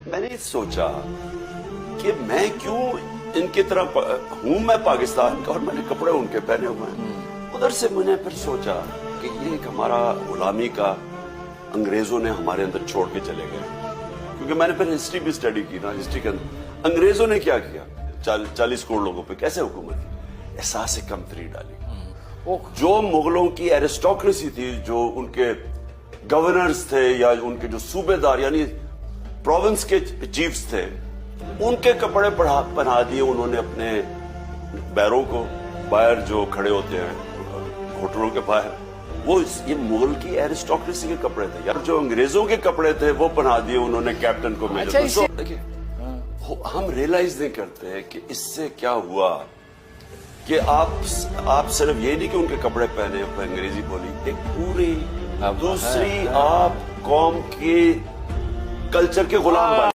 میں نے سوچا کہ میں کیوں ان کی طرح ہوں، میں پاکستان کا اور میں نے کپڑے ان کے پہنے ہوئے ہیں. ادھر سے میں نے پھر سوچا کہ یہ ایک ہمارا غلامی کا انگریزوں نے ہمارے اندر چھوڑ کے چلے گئے، کیونکہ میں نے پھر ہسٹری بھی اسٹڈی کی نا. ہسٹری کے اندر انگریزوں نے کیا کیا، 40 کروڑ لوگوں پہ کیسے حکومت کی، احساس کمتری ڈالی. جو مغلوں کی ایرسٹوکریسی تھی، جو ان کے گورنرز تھے یا ان کے جو صوبے دار یعنی پروونس کے چیفز تھے، ان کے کپڑے پہنا دیے انہوں نے اپنے بیروں کو. باہر جو کھڑے ہوتے ہیں ہوٹلوں کے باہر، وہ یہ مغل کی ایرسٹوکریسی کے کپڑے تھے. یار جو انگریزوں کے کپڑے تھے وہ پہنا دیے انہوں نے کیپٹن کو. دیکھیے ہم ریلائز نہیں کرتے کہ اس سے کیا ہوا کہ آپ صرف یہ نہیں کہ ان کے کپڑے پہنے انگریزی بولی، ایک پوری دوسری آپ قوم کے کلچر کے غلام بنے.